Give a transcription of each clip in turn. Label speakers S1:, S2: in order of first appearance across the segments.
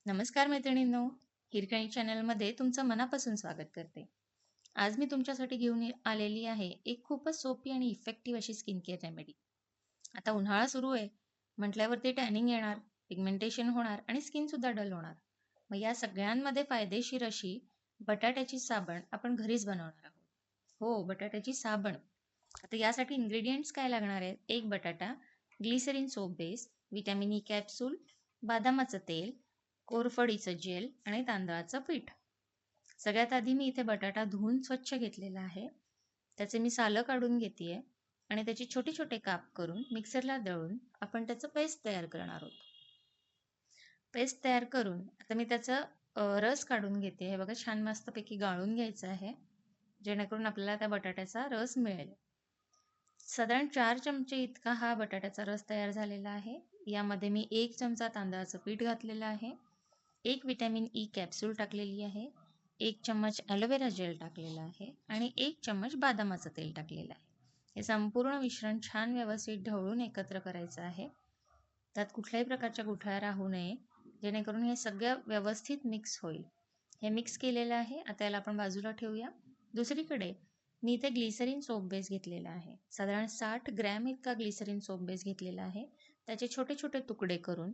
S1: नमस्कार मैत्रिणींनो, हिरकणी चॅनलमध्ये तुमचं मनापासून स्वागत करते. आज मी तुमच्यासाठी घेऊन आलेली आहे एक खूपच सोपी आणि इफेक्टिव्ह अशी स्किन केअर रेमेडी. आता उन्हाळा सुरू आहे म्हटल्यावरती टॅनिंग येणार, पिगमेंटेशन होणार आणि स्किन सुद्धा डल होणार. मग या सगळ्यांमध्ये फायदेशीर अशी बटाट्याची साबण आपण घरीच बनवणार आहोत. हो, बटाट्याची साबण. आता यासाठी इन्ग्रेडियंट्स काय लागणार आहेत? एक बटाटा, glycerin soap base, vitamin E capsule, बदामाचं तेल, कोरफडीचं जेल आणि तांदळाचं पीठ. सगळ्यात आधी मी इथे बटाटा धुवून स्वच्छ घेतलेला आहे. त्याचे मी सालं काढून घेतेय आणि त्याचे छोटे छोटे काप करून मिक्सरला दळून आपण त्याचं पेस्ट तयार करणार आहोत. पेस्ट तयार करून आता मी त्याचा रस काढून घेते. हे बघा, छान मस्तपैकी गाळून घ्यायचं आहे, जेणेकरून आपल्याला त्या बटाट्याचा रस मिळेल. साधारण 4 चमचे इतका हा बटाट्याचा रस तयार झालेला आहे. यामध्ये मी 1 चमचा तांदळाचं पीठ घातलेलं आहे, 1 व्हिटॅमिन ई कॅप्सूल टाकलेली आहे, 1 चम्मच ॲलोवेरा जेल टाकलेला आहे आणि 1 चम्मच बदामाचं तेल टाकलेलं आहे. हे संपूर्ण मिश्रण छान व्यवस्थित ढवळून एकत्र करायचं आहे. त्यात कुठल्याही प्रकारच्या गुठळ्या राहू नये, जेणेकरून हे सगळं व्यवस्थित मिक्स होईल. हे मिक्स केलेलं आहे. आता याला आपण बाजूला ठेवूया. दुसरीकडे मी इथे ग्लिसरीन सोप बेस घेतलेला आहे. साधारण 60 ग्रॅम इतका ग्लिसरीन सोप बेस घेतलेला आहे. त्याचे छोटे छोटे तुकडे करून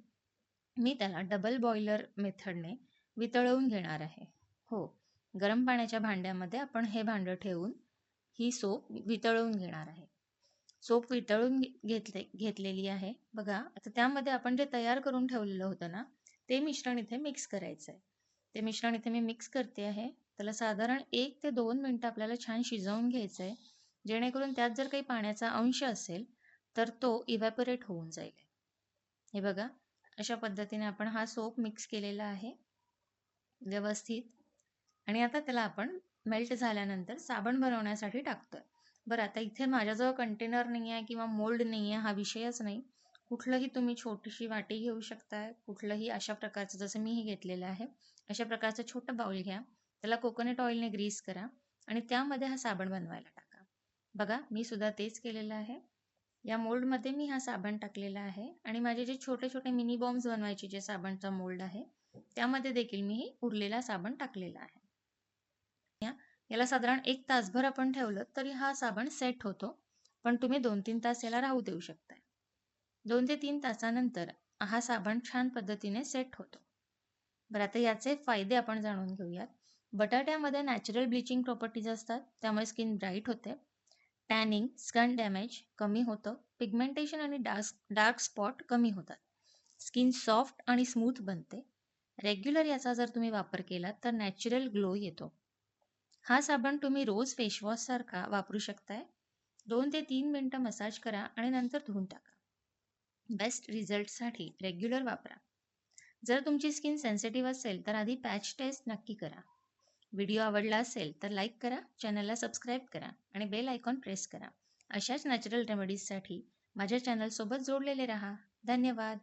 S1: मी त्याला डबल बॉयलर मेथडने वितळवून घेणार आहे. हो, गरम पाण्याच्या भांड्यामध्ये आपण हे भांडं ठेवून ही सोप वितळवून घेणार आहे. सोप वितळून घेतलेली आहे. बघा, आता त्यामध्ये आपण जे तयार करून ठेवलेलं होतं ना, ते मिश्रण इथे मिक्स करायचं आहे. ते मिश्रण इथे मी मिक्स करते आहे. त्याला साधारण 1 ते 2 मिनिटं आपल्याला छान शिजवून घ्यायचं आहे, जेणेकरून त्यात जर काही पाण्याचा अंश असेल तर तो इव्हॅपोरेट होऊन जाईल. हे बघा, अशा पद्धतीने आपण हा सोप मिक्स केलेला आहे व्यवस्थित. आणि आता त्याला आपण मेल्ट झाल्यानंतर साबण बनवण्यासाठी टाकतोय. बरं, आता इथे माझ्याजवळ कंटेनर नाही आहे किंवा मोल्ड नाही आहे, हा विषयच नाही. कुठलंही तुम्ही छोटीशी वाटी घेऊ शकताय, कुठलंही अशा प्रकारचं, जसं मी हे घेतलेलं आहे अशा प्रकारचं छोटं बाउल घ्या. त्याला कोकोनट ऑइलने ग्रीस करा आणि त्यामध्ये हा साबण बनवायला टाका. बघा, मी सुद्धा तेच केलेलं आहे. या मोल्डमध्ये मी हा साबण टाकलेला आहे आणि माझे जे छोटे छोटे मिनी बॉम्ब्स बनवायचे जे साबणचा मोल्ड आहे, त्यामध्ये देखील मी उरलेला साबण टाकलेला आहे. याला साधारण 1 तासभर आपण ठेवलं तरी हा साबण सेट होतो, पण तुम्ही 2-3 तास याला राहू देऊ शकताय. 2 ते 3 तासानंतर हा साबण छान पद्धतीने सेट होतो. बरं, आता याचे फायदे आपण जाणून घेऊयात. बटाट्यामध्ये नॅचरल ब्लिचिंग प्रॉपर्टीज असतात, त्यामुळे स्किन ब्राईट होते. टॅनिंग, स्किन डॅमेज कमी होतं. पिगमेंटेशन आणि डार्क स्पॉट कमी होतात. स्किन सॉफ्ट आणि स्मूथ बनते. रेग्युलर याचा जर तुम्ही वापर केला तर नॅचरल ग्लो येतो. हा साबण तुम्ही रोज फेसवॉश सारखा वापरू शकताय. 2 ते 3 मिनिटं मसाज करा आणि नंतर धुवून टाका. बेस्ट रिझल्टसाठी रेग्युलर वापरा. जर तुमची स्किन सेन्सिटिव्ह असेल तर आधी पॅच टेस्ट नक्की करा. व्हिडिओ आवडला असेल तर लाईक करा, चॅनलला सबस्क्राईब करा आणि बेल आयकॉन प्रेस करा. अशाच नॅचरल रेमेडीजसाठी माझ्या चॅनलसोबत जोडलेले राहा. धन्यवाद.